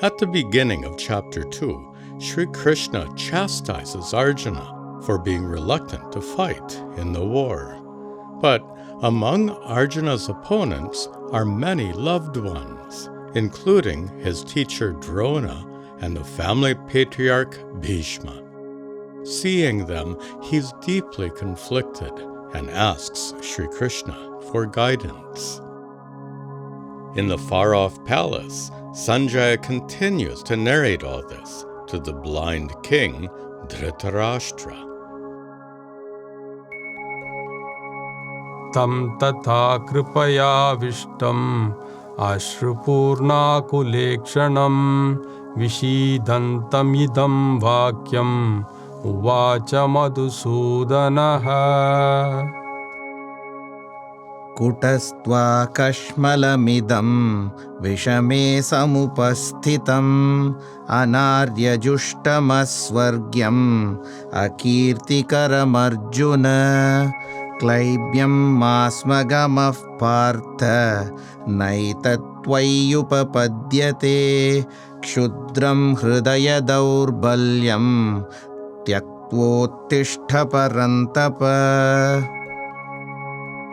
At the beginning of chapter 2, Sri Krishna chastises Arjuna for being reluctant to fight in the war. But among Arjuna's opponents are many loved ones, including his teacher Drona and the family patriarch Bhishma. Seeing them, he's deeply conflicted and asks Sri Krishna for guidance. In the far-off palace, Sanjaya continues to narrate all this to the blind king Dhritarashtra. Tam tatha kripaya vishtam ashrupurnakulekshanam vishidantam idam vakyam uvacha madhusudanaha. Kutastva kashmalamidam vishame samupasthitam anaryajushtama-swargyam akirtikaram Arjuna klaibyam masmagamah partha naitatvayupapadyate kshudram hridaya daurbalyam tyaktvottishta parantapa.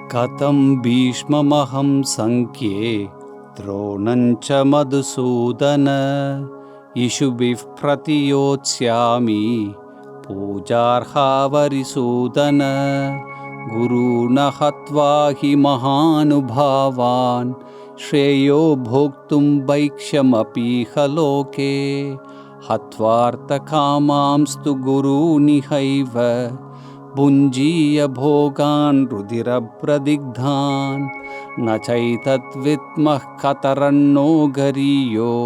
Katam bhishmamaham sankye dronancha madhusudana ishubhih pratiyotsyami pujarha varisudana guruna hatva hi mahanubhavan shreyo bhoktum vaikshamapi haloke hatvarta kamamstu guruni haiva Bunjiya bhogan rudira pradigdhan na chaitat vitmah kataranno gariyo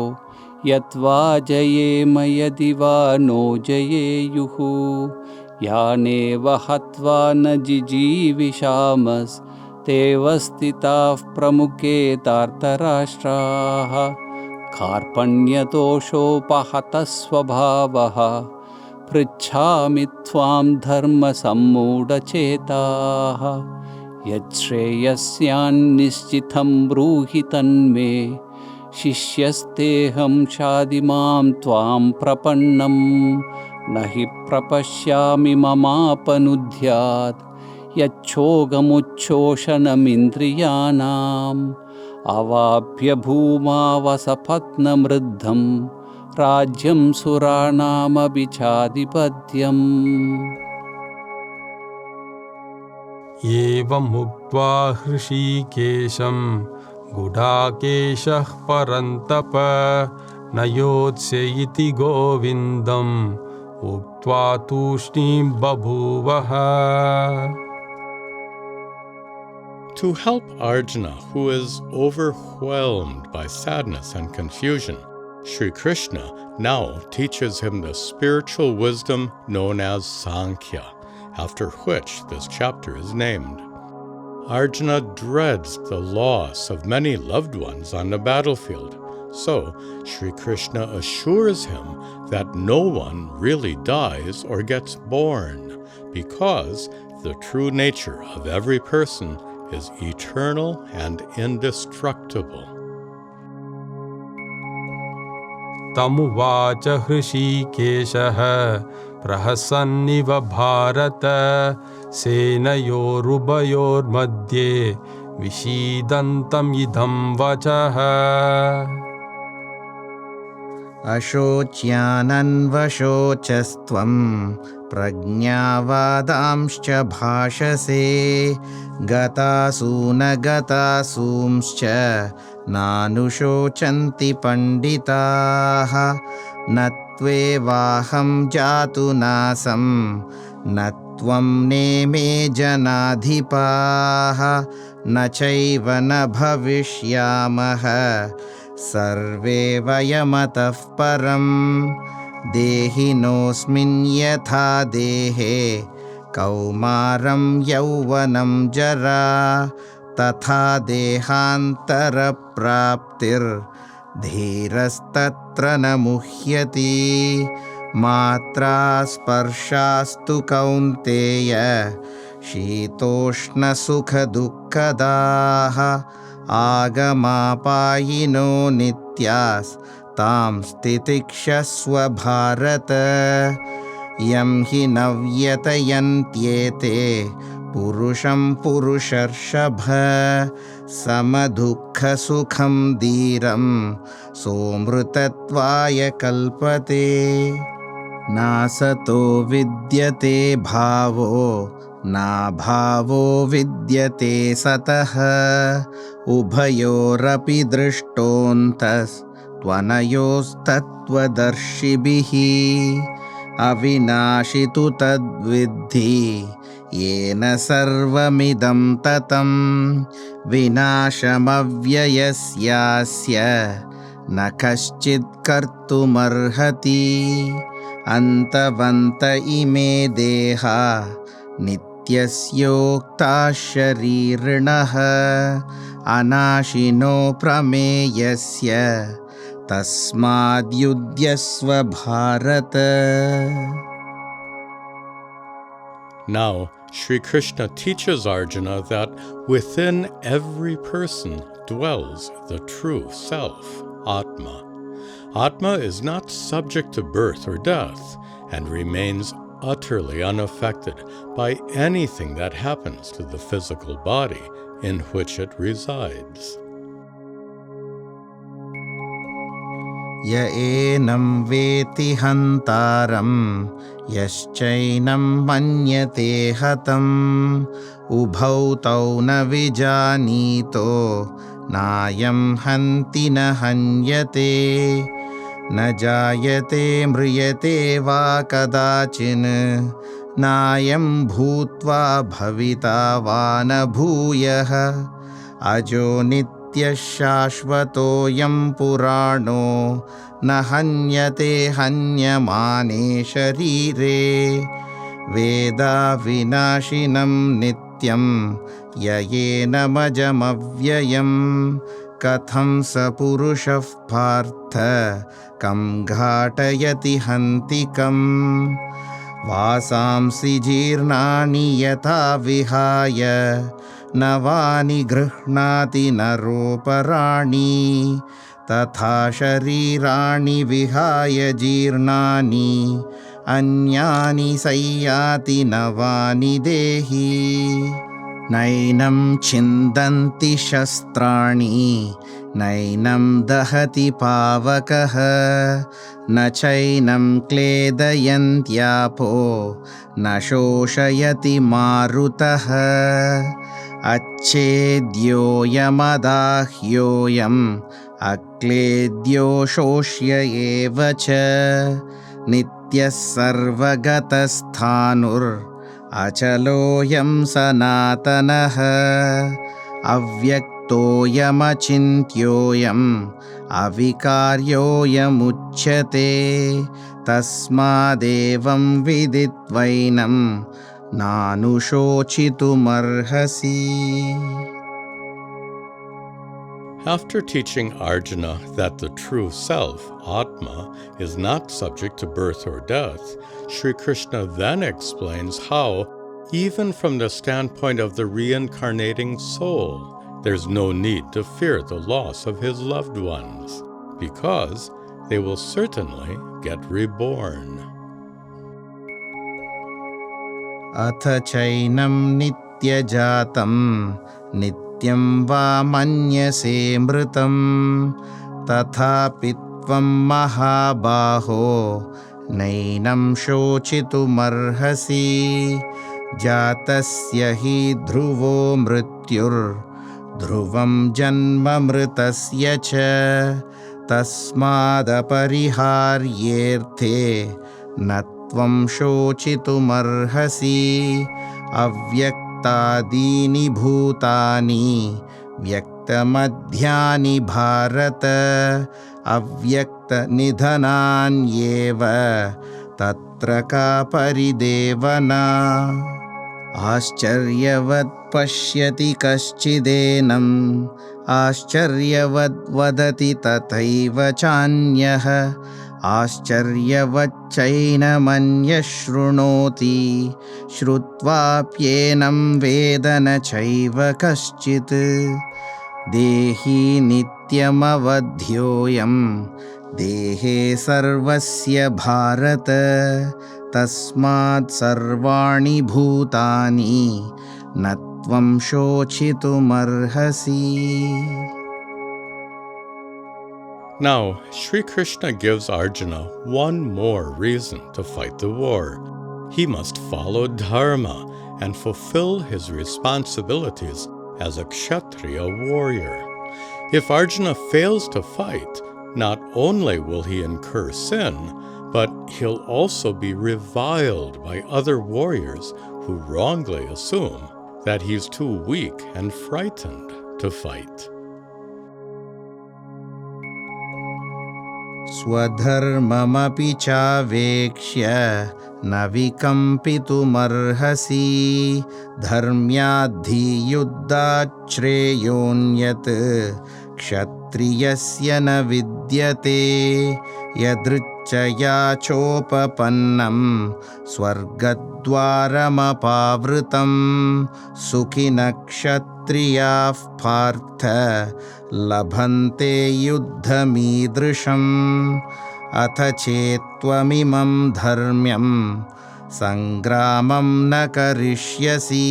yatva jaye mayadiva no jaye yuhu yaneva hatva na jijivishamas tevastitav pramuke tartarashtraha karpanyatoshopahatasvabhavaha Prichhami tvam dharma sammudachetaha yajshreyasyan nischitham bruhi tanme shishyasteham shadimam tvam prapannam nahi prapashyami mamapanudhyat yachchogamuchoshanamindriyanam avabhya bhuma vasapatna mriddham Rajyam suranama bichadipadyam. Evam muktva hrishikesham gudakeshah parantapa nayotsya iti govindam uktva tushnim babhuvaha. To help Arjuna, who is overwhelmed by sadness and confusion, Sri Krishna now teaches him the spiritual wisdom known as Sankhya, after which this chapter is named. Arjuna dreads the loss of many loved ones on the battlefield, so Sri Krishna assures him that no one really dies or gets born, because the true nature of every person is eternal and indestructible. Tamuvacha hrishikeshaha prahasanniva bharata senayorubayor madhye vishidantam idham vachaha. Ashocyananvashocastvam prajñavadamscha bhashase gatasumscha nanushocanti panditaha natvevaham jatu nasam natvam neme janadhipaha nachaiva na bhavishyamaha sarve vayamatah param dehinosmin yatha dehe kaumaram yauvanam jara tatha dehantara praptir dhirastatra na muhyati matra sparshastu kaunteya shitoshna sukha dukkadaha agamapayino nityas तां स्थितिक्षस्व भारत यं हि न व्यतयन्त्येते पुरुषं पुरुषर्षभ समदुःखसुखं धीरं सोऽमृतत्वाय कल्पते नासतो विद्यते भावो नाभावो विद्यते सतः उभयोरपि दृष्टोऽन्तस्त्वनयोस्तत्त्वदर्शिभिः अविनाशि तु तद्विद्धि येन सर्वमिदं ततं विनाशमव्ययस्यास्य न कश्चित् कर्तुमर्हति अन्तवन्त इमे देहा नित्यस्योक्ताः शरीरिणः अनाशिनो प्रमेयस्य तस्माद्युध्यस्व Bharata. Now, Sri Krishna teaches Arjuna that within every person dwells the true self, Atma. Atma is not subject to birth or death and remains utterly unaffected by anything that happens to the physical body in which it resides. य एनं वेति हन्तारं यश्चैनं मन्यते हतम् उभौ तौ न विजानीतो नायं हन्ति न हन्यते न जायते म्रियते वा कदाचिन् नायं भूत्वा भविता वा न भूयः अजो नित्यः शाश्वतोऽयं पुराणो न हन्यते हन्यमाने शरीरे वेदा विनाशिनं नित्यं ययेनमजमव्ययं कथं स पुरुषः पार्थ कं घाटयति हन्तिकम् वासांसि जीर्णानि यथा विहाय नवानि गृह्णाति नरोपराणि तथा शरीराणि विहाय जीर्णानि अन्यानि संयाति नवानि देहि नैनं छिन्दन्ति शस्त्राणि नैनं दहति पावकः न चैनं क्लेदयन्त्यापो न शोषयति मारुतः अच्छेद्योऽयमदाह्योऽयम् अक्लेद्यो शोष्य एव च नित्यः सर्वगतस्थाणुरचलोऽयं सनातनः अव्यक्तोऽयमचिन्त्योऽयम् अविकार्योऽयमुच्यते तस्मादेवं विदित्वैनं नानुशोचितुमर्हसि. After teaching Arjuna that the true self, Atma, is not subject to birth or death, Sri Krishna then explains how, even from the standpoint of the reincarnating soul, there's no need to fear the loss of his loved ones, because they will certainly get reborn. अथ चैनं नित्यजातं नित्यं वा मन्यसे मृतं तथापि त्वं महाबाहो नैनं शोचितुमर्हसि जातस्य हि ध्रुवो मृत्युर्ध्रुवं जन्म मृतस्य च तस्मादपरिहार्येऽर्थे न त्वं शोचितुमर्हसि अव्यक्तादीनि भूतानि व्यक्तमध्यानि भारत अव्यक्तनिधनान्येव तत्र का परिदेवना आश्चर्यवत् पश्यति कश्चिदेनम् आश्चर्यवद् वदति तथैव चान्यः आश्चर्यवच्चैनमन्यः शृणोति श्रुत्वाप्येनं वेद न चैव कश्चित् देहि नित्यमवध्योऽयं देहे सर्वस्य भारत तस्मात् सर्वाणि भूतानि न त्वं शोचितुमर्हसि. Now, Sri Krishna gives Arjuna one more reason to fight the war. He must follow dharma and fulfill his responsibilities as a kshatriya warrior. If Arjuna fails to fight, not only will he incur sin, but he'll also be reviled by other warriors who wrongly assume that he's too weak and frightened to fight. स्वधर्ममपि चावेक्ष्य न विकम्पितुमर्हसि धर्म्याद्धियुद्धात् श्रेयोऽन्यत् क्षत्रियस्य न विद्यते यदृच्छया चोपपन्नं स्वर्गद्वारमपावृतं सुखिनः क्षत्रियाः पार्थ लभन्ते युद्धमीदृशम् अथ चेत्त्वमिमं धर्म्यं सङ्ग्रामं न करिष्यसि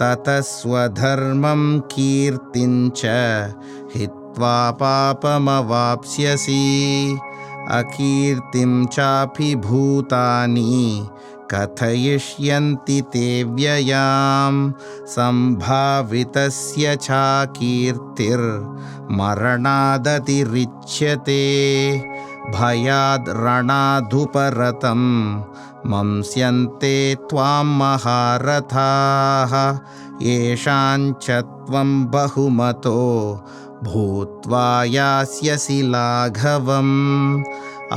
ततः स्वधर्मं कीर्तिं च हित्वा पापमवाप्स्यसि अकीर्तिं चापि भूतानि कथयिष्यन्ति ते व्ययां सम्भावितस्य चाकीर्तिर्मरणादतिरिच्यते भयाद् रणादुपरतं मंस्यन्ते त्वां महारथाः येषाञ्च त्वं बहुमतो भूत्वा यास्यसि लाघवम्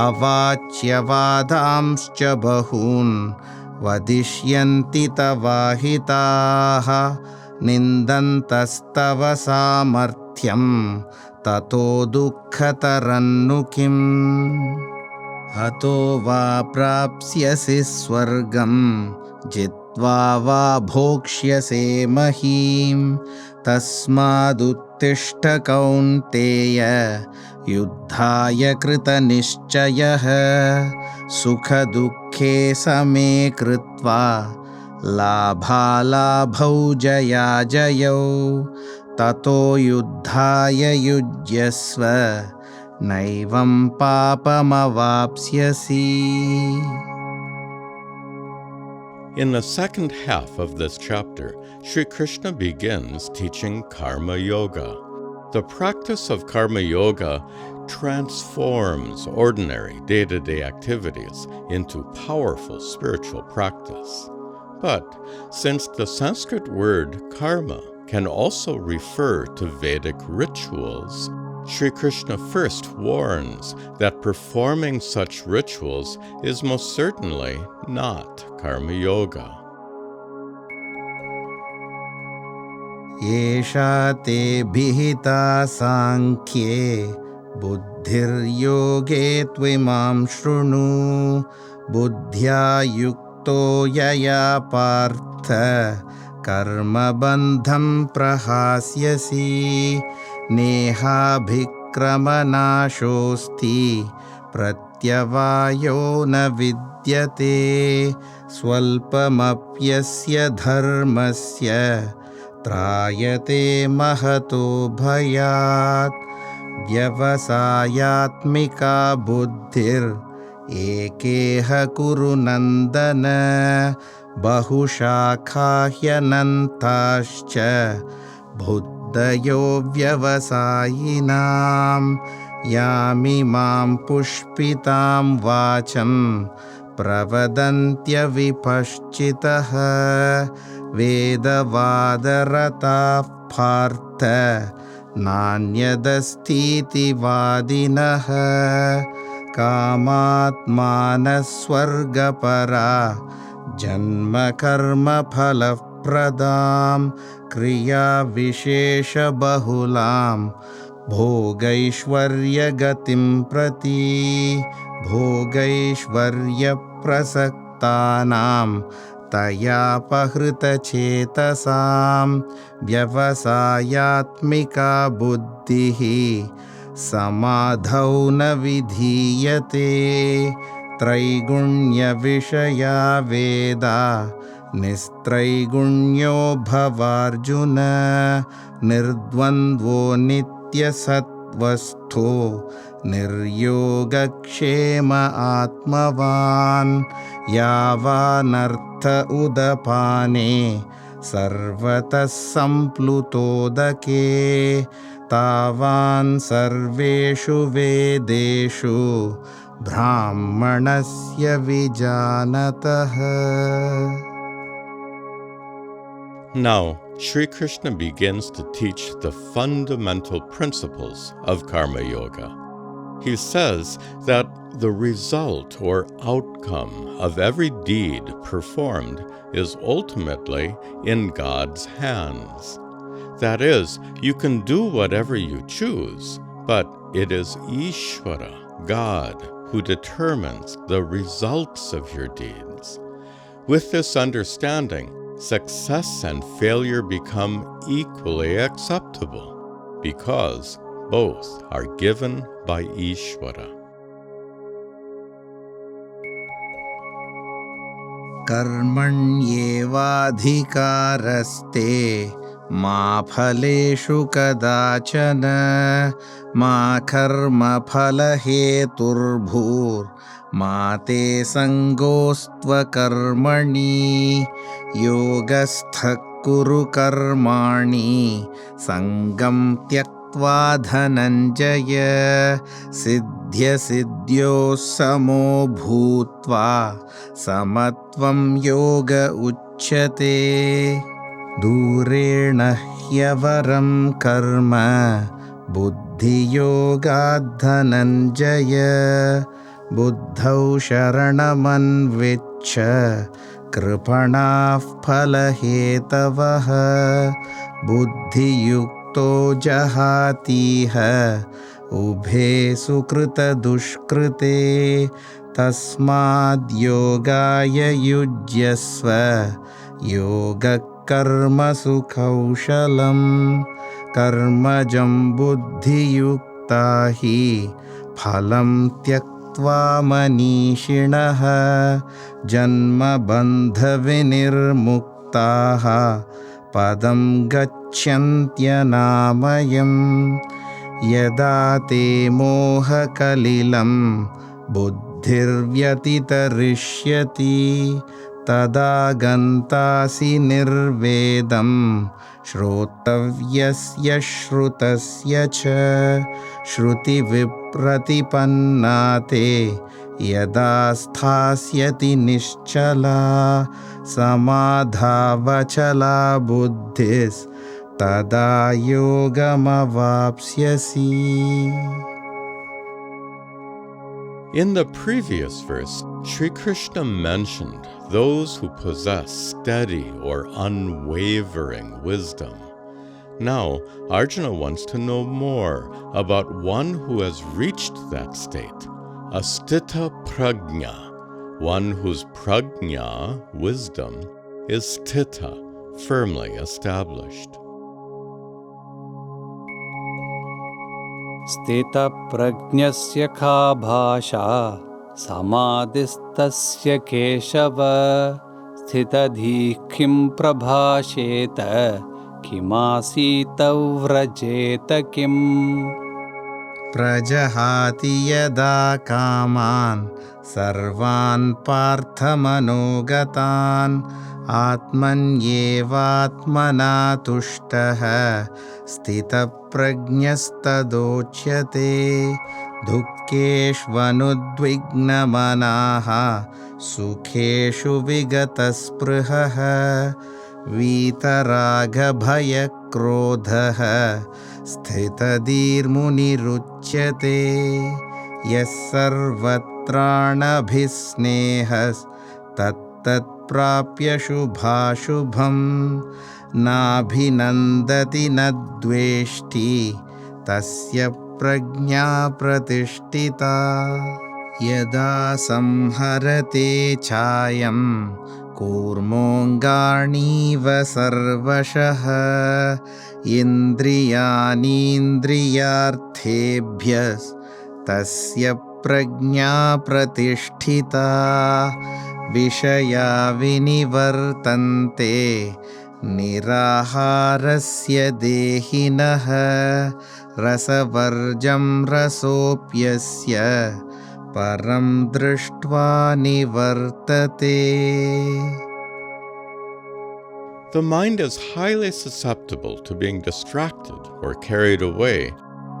अवाच्यवादांश्च बहून् वदिष्यन्ति तवाहिताः निन्दन्तस्तव सामर्थ्यं ततो दुःखतरन्नु किम् हतो वा प्राप्स्यसि स्वर्गं जित्वा वा भोक्ष्यसे महीं तस्मादुत्तिष्ठ कौन्तेय युद्धाय कृतनिश्चयः सुखदुःखे समे कृत्वा लाभालाभौ जयाजयौ ततो युद्धाय युज्यस्व नैवं पापमवाप्स्यसि. In the second half of this chapter, Sri Krishna begins teaching Karma Yoga. The practice of Karma Yoga transforms ordinary day-to-day activities into powerful spiritual practice. But since the Sanskrit word karma can also refer to Vedic rituals, Sri Krishna first warns that performing such rituals is most certainly not Karma Yoga. येषा ते विहिता सांख्ये बुद्धिर्योगे त्विमां शृणु बुद्ध्या युक्तो यया पार्थ कर्मबन्धं प्रहास्यसि नेहाभिक्रमनाशोऽस्ति प्रत्यवायो न विद्यते स्वल्पमप्यस्य धर्मस्य त्रायते महतो भयात् व्यवसायात्मिका बुद्धिर्एकेह कुरु नन्दन बहुशाखा ह्यनन्ताश्च बुद्धयो व्यवसायिनां यामिमां पुष्पितां वाचं प्रवदन्त्यविपश्चितः वेदवादरताः पार्थ नान्यदस्तीति वादिनः कामात्मानः स्वर्गपरा जन्मकर्मफलप्रदां क्रियाविशेषबहुलां भोगैश्वर्यगतिं प्रति भोगैश्वर्यप्रसक्तानां तयापहृतचेतसां व्यवसायात्मिका बुद्धिः समाधौ न विधीयते त्रैगुण्यविषया वेदा निस्त्रैगुण्यो भवार्जुन निर्द्वन्द्वो नित्यसत्त्वस्थो निर्योगक्षेम आत्मवान् यावानर्थ उदपाने सर्वतः सम्प्लुतोदके तावान् सर्वेषु वेदेषु ब्राह्मणस्य विजानतः. Now, Sri Krishna begins to teach the fundamental principles of Karma Yoga. He says that the result or outcome of every deed performed is ultimately in God's hands. That is, you can do whatever you choose, but it is Ishvara, God, who determines the results of your deeds. With this understanding, success and failure become equally acceptable, because both are given by Ishvara. कर्मण्येवाधिकारस्ते मा फलेषु कदाचन मा कर्मफलहेतुर्भूर्मा ते सङ्गोऽस्त्वकर्मणि योगस्थः कुरु कर्माणि सङ्गं त्यक्त्वा धनञ्जय सिद्ध्यसिद्ध्योः समो भूत्वा समत्वं योग उच्यते दूरेण ह्यवरं कर्म बुद्धियोगात् धनञ्जय बुद्धौ शरणमन्विच्छ कृपणाः फलहेतवः बुद्धियुक्तो जहातीह उभे सुकृतदुष्कृते तस्माद्योगाय युज्यस्व योगकर्मसु कौशलम् कर्मजं बुद्धियुक्ता हि फलं त्यक्त्वा मनीषिणः जन्मबन्धविनिर्मुक्ताः पदं गच्छन्त्यनामयम् यदा ते मोहकलिलं बुद्धिर्व्यतितरिष्यति तदा गन्तासि निर्वेदं श्रोतव्यस्य श्रुतस्य च श्रुतिविप्रतिपन्ना ते यदा स्थास्यति निश्चला समाधावचला बुद्धिस्तदा योगमवाप्स्यसि. In the previous verse, Sri Krishna mentioned those who possess steady or unwavering wisdom. Now, Arjuna wants to know more about one who has reached that state, a sthita prajna, one whose prajna, wisdom, is sthita, firmly established. स्थितः प्रज्ञस्य का भाषा समाधिस्तस्य केशव स्थितधीः किं प्रभाषेत किमासीत व्रजेत किम्. प्रजहाति यदा कामान् सर्वान् पार्थमनोगतान् आत्मन्येवात्मना तुष्टः स्थितप्रज्ञस्तदोच्यते दुःखेष्वनुद्विग्नमनाः सुखेषु विगतस्पृहः वीतरागभयक्रोधः स्थितधीर्मुनिरुच्यते यः सर्वत्राणभिस्नेहस्तत्तत्प्राप्य शुभाशुभम् नाभिनन्दति न द्वेष्टि तस्य प्रज्ञा प्रतिष्ठिता. यदा संहरते छायं कूर्मोऽङ्गाणीव सर्वशः इन्द्रियाणीन्द्रियार्थेभ्यस्तस्य प्रज्ञा प्रतिष्ठिता विषया विनिवर्तन्ते निराहारस्य देहिनः रसवर्जं रसोऽप्यस्य परं दृष्ट्वा निवर्तते. The mind is highly susceptible to being distracted or carried away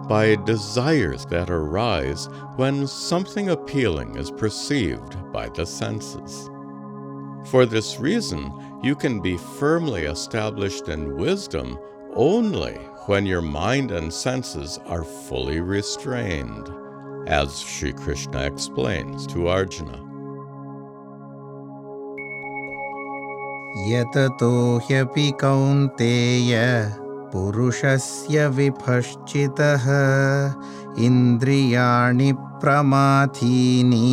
by desires that arise when something appealing is perceived by the senses. For this reason, you can be firmly established in wisdom only when your mind and senses are fully restrained, as Sri Krishna explains to Arjuna. यततो ह्यपि कौन्तेय पुरुषस्य विपश्चितः इन्द्रियाणि प्रमाथीनि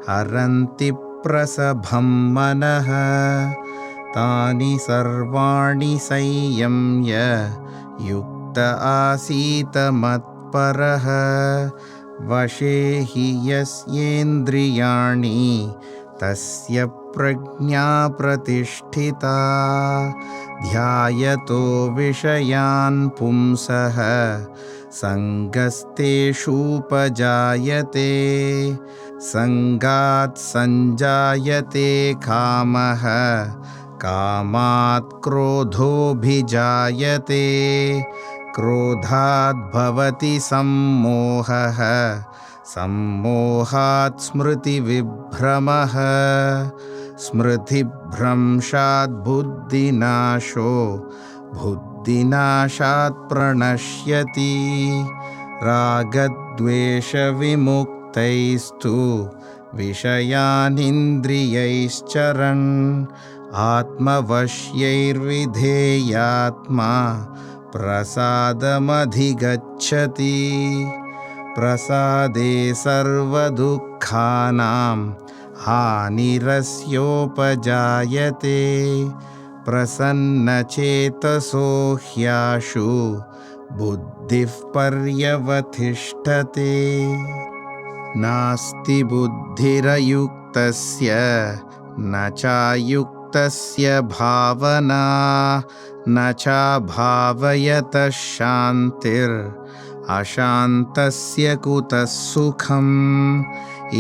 हरन्ति प्रसभं मनः तानि सर्वाणि संयम्य युक्त आसीत मत्परः वशे हि यस्येन्द्रियाणि तस्य प्रज्ञा प्रतिष्ठिता ध्यायतो विषयान् पुंसः सङ्गस्तेषूपजायते सङ्गात् सञ्जायते कामः कामात् क्रोधोऽभिजायते क्रोधात् भवति सम्मोहः सम्मोहात् स्मृतिविभ्रमः स्मृतिभ्रंशात् बुद्धिनाशो बुद्धिनाशात् प्रणश्यति रागद्वेषविमुक्तैस्तु विषयानिन्द्रियैश्चरन् आत्मवश्यैर्विधेयात्मा प्रसादमधिगच्छति प्रसादे सर्वदुःखानां हानिरस्योपजायते प्रसन्नचेतसो ह्याशु बुद्धिः पर्यवतिष्ठते नास्ति बुद्धिरयुक्तस्य न चायुक्तस्य भावना न चाभावयतः शान्तिर् अशान्तस्य कुतः सुखम्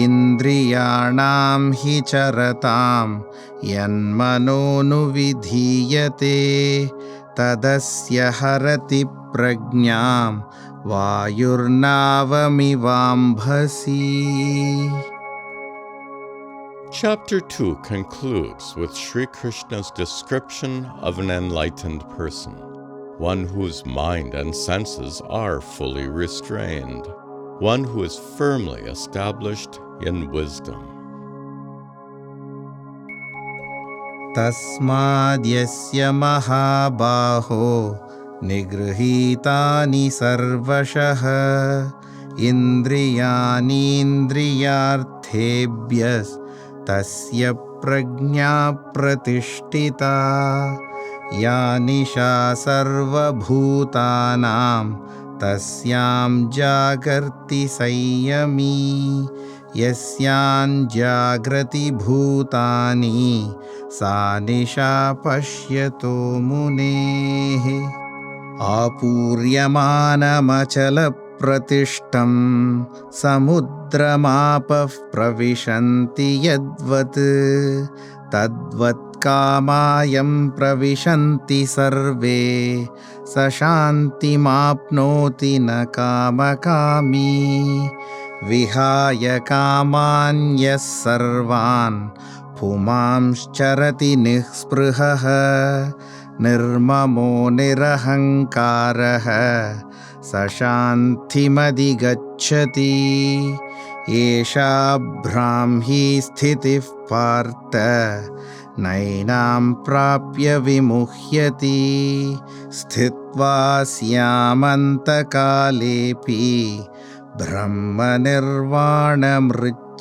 इन्द्रियाणां हि चरतां यन्मनोनुविधीयते तदस्य हरति प्रज्ञां वायुर्नावमिवाम्भसि. Chapter 2 concludes with Sri Krishna's description of an enlightened person, one whose mind and senses are fully restrained, one who is firmly established in wisdom. तस्माद्यस्य महाबाहो निगृहीतानि सर्वशः इन्द्रियाणीन्द्रियार्थेभ्यस्तस्य प्रज्ञा प्रतिष्ठिता या निशा सर्वभूतानां तस्यां जागर्ति संयमी यस्यां जागृति भूतानि सा निशा पश्यतो मुनेः आपूर्यमानमचलप्रतिष्ठं समुद्रमापः प्रविशन्ति यद्वत् तद्वत् कामायं प्रविशन्ति सर्वे स शान्तिमाप्नोति न कामकामी विहाय कामान् यः सर्वान् पुमांश्चरति निःस्पृहः निर्ममो निरहङ्कारः स शान्तिमधिगच्छति एषा ब्राह्मी स्थितिः पार्थ नैनां प्राप्य विमुह्यति स्थित्वा स्यामन्तकालेऽपि ब्रह्मनिर्वाणमृच्छति.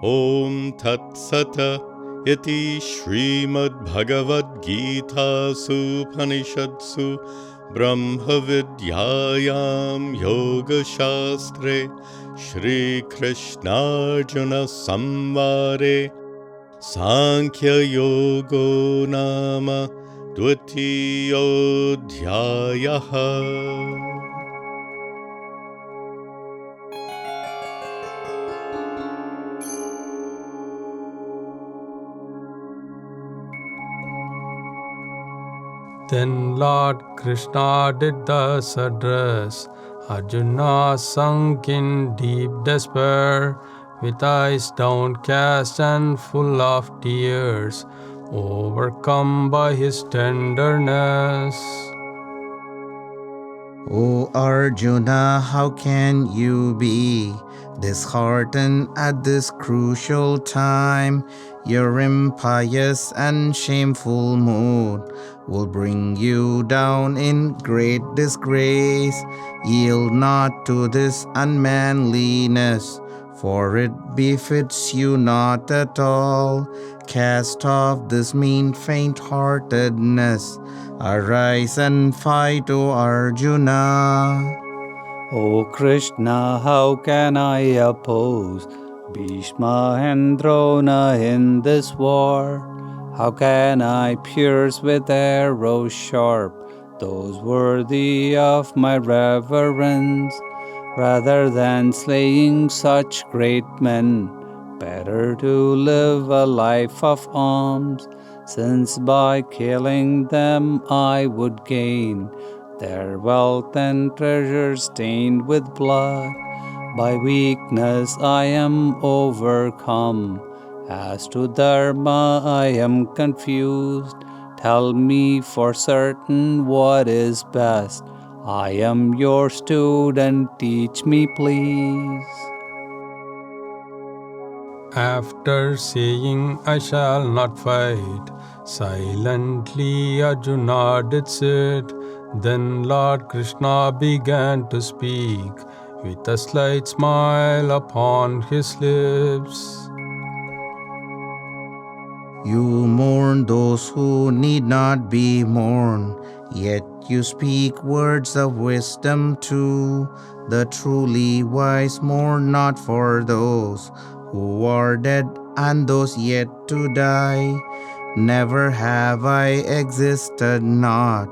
Om Tat Sata Iti Srimad Bhagavad Gita Upanishadsu Brahma Vidyayam Yoga Shastre Sri Krishna Arjuna Samvare Sankhya Yogo Nama Dvitiyodhyayaha. Then Lord Krishna did thus address Arjuna, sunk in deep despair, with eyes downcast and full of tears, overcome by his tenderness. O Arjuna, how can you be disheartened at this crucial time? Your impious and shameful mood will bring you down in great disgrace. Yield not to this unmanliness, for it befits you not at all. Cast off this mean faint-heartedness. Arise and fight, O Arjuna. O Krishna, how can I oppose Bhishma and Drona in this war? How can I pierce with arrows sharp those worthy of my reverence? Rather than slaying such great men, better to live a life of alms, since by killing them I would gain their wealth and treasure stained with blood. By weakness I am overcome. As to dharma I am confused. Tell me for certain what is best. I am your student, teach me please. After saying, I shall not fight, silently Arjuna did sit. Then Lord Krishna began to speak, with a slight smile upon his lips. You mourn those who need not be mourned, yet you speak words of wisdom too. The truly wise mourn not for those who are dead and those yet to die. Never have I existed not,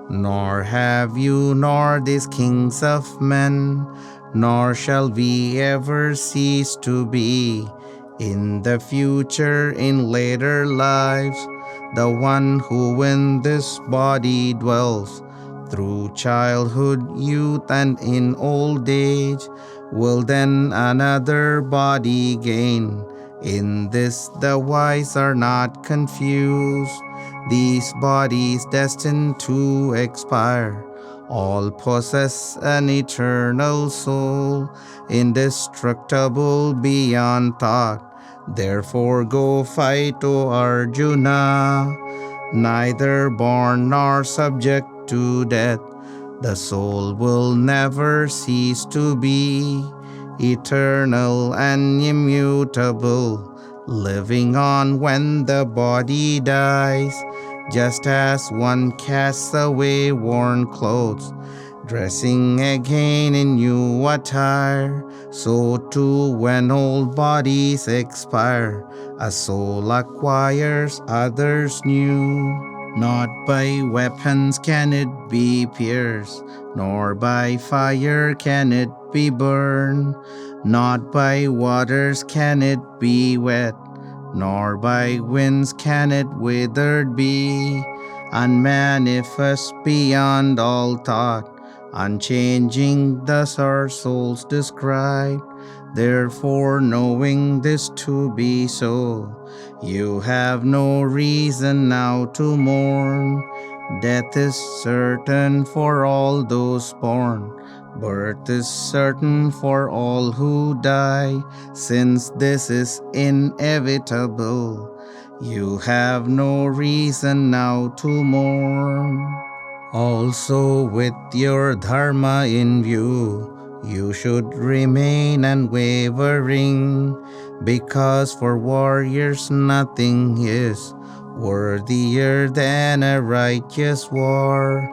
nor have you, nor these kings of men, nor shall we ever cease to be. In the future, in later lives, the one who in this body dwells, through childhood, youth, and in old age, will then another body gain. In this the wise are not confused. These bodies destined to expire, all possess an eternal soul, indestructible beyond thought. Therefore go fight, O Arjuna, neither born nor subject to death. The soul will never cease to be, eternal and immutable, living on when the body dies. Just as one casts away worn clothes, dressing again in new attire, so too when old bodies expire, a soul acquires others new. Not by weapons can it be pierced, nor by fire can it be burned, not by waters can it be wet, nor by winds can it withered be. Unmanifest beyond all thought, unchanging thus our souls described. Therefore, knowing this to be so, you have no reason now to mourn. Death is certain for all those born. Birth is certain for all who die. Since this is inevitable, you have no reason now to mourn. Also with your dharma in view, you should remain unwavering, because for warriors nothing is worthier than a righteous war.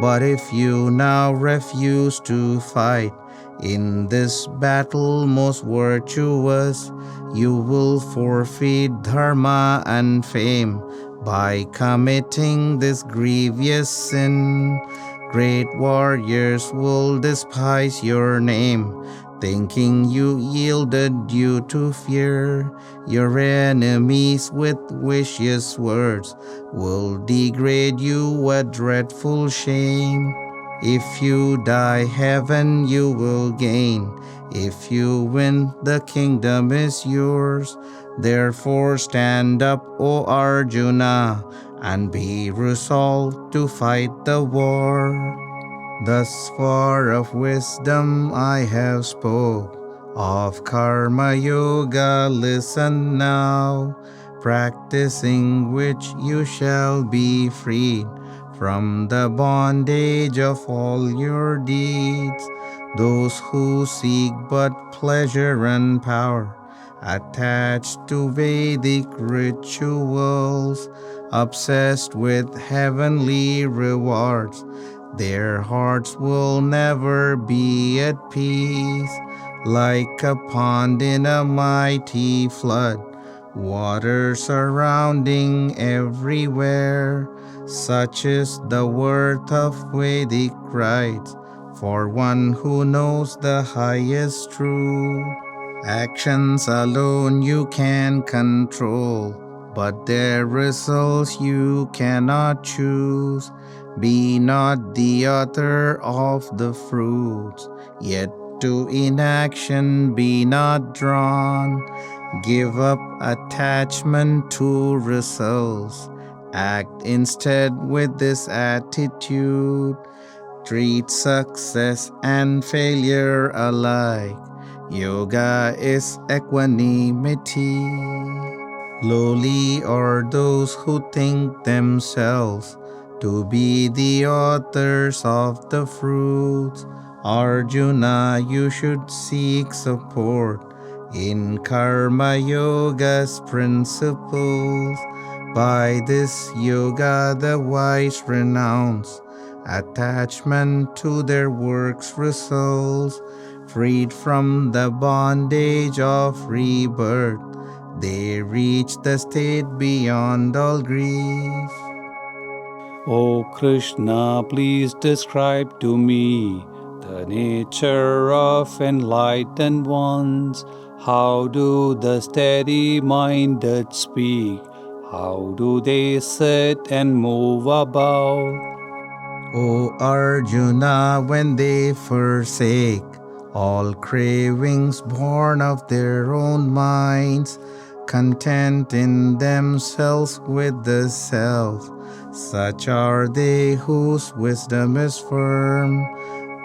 But if you now refuse to fight in this battle most virtuous, you will forfeit dharma and fame by committing this grievous sin. Great warriors will despise your name, thinking you yielded due to fear. Your enemies with vicious words will degrade you, a dreadful shame. If you die, heaven you will gain. If you win, the kingdom is yours. Therefore stand up, O Arjuna, and be resolved to fight the war. Thus far of wisdom I have spoke, of karma yoga listen now, practicing which you shall be freed from the bondage of all your deeds. Those who seek but pleasure and power, attached to Vedic rituals, obsessed with heavenly rewards, their hearts will never be at peace. Like a pond in a mighty flood, water surrounding everywhere, such is the worth of Vedic rites for one who knows the highest truth. Actions alone you can control, but their results you cannot choose. Be not the author of the fruits, yet to inaction be not drawn. Give up attachment to results. Act instead with this attitude. Treat success and failure alike. Yoga is equanimity. Lowly are those who think themselves to be the authors of the fruits. Arjuna, you should seek support in karma yoga's principles. By this yoga the wise renounce attachment to their works' results. Freed from the bondage of rebirth, they reach the state beyond all grief. O Krishna, please describe to me the nature of enlightened ones. How do the steady-minded speak? How do they sit and move about? O Arjuna, when they forsake all cravings born of their own minds, content in themselves with the self, such are they whose wisdom is firm.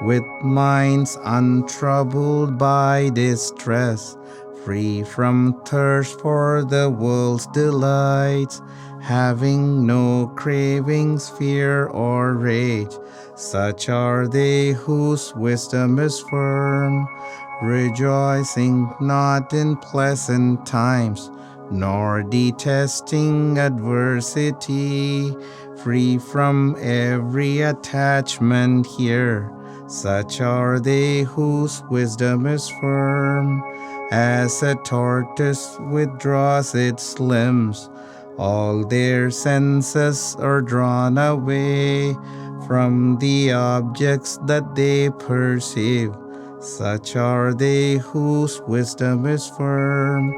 With minds untroubled by distress, free from thirst for the world's delights, having no cravings, fear, or rage, such are they whose wisdom is firm. Rejoicing not in pleasant times, nor detesting adversity, free from every attachment here, such are they whose wisdom is firm. As a tortoise withdraws its limbs, all their senses are drawn away from the objects that they perceive, such are they whose wisdom is firm.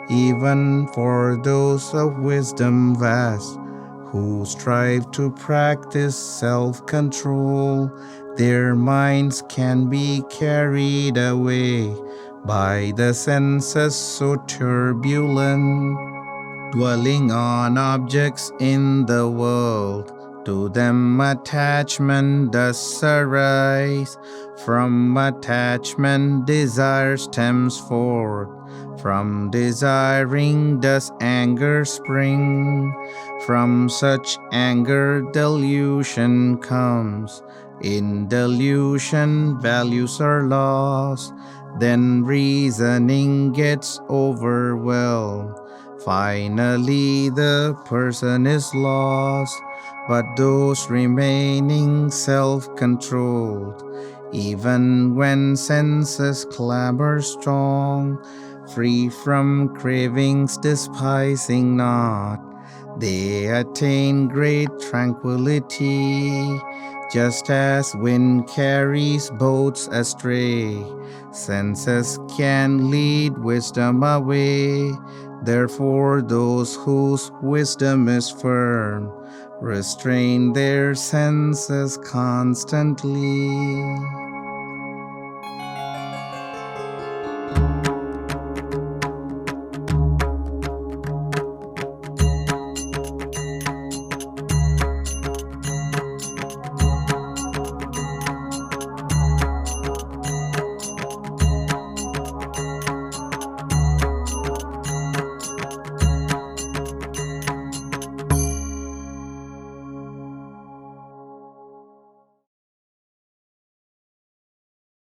Even for those of wisdom vast, who strive to practice self-control, their minds can be carried away by the senses so turbulent. Dwelling on objects in the world, to them attachment does arise. From attachment desire stems forth. From desiring does anger spring. From such anger delusion comes. In delusion, values are lost. Then reasoning gets overwhelmed. Finally, the person is lost. But those remaining self-controlled, even when senses clamor strong, free from cravings, despising not, they attain great tranquility. Just as wind carries boats astray, senses can lead wisdom away. Therefore, those whose wisdom is firm restrain their senses constantly.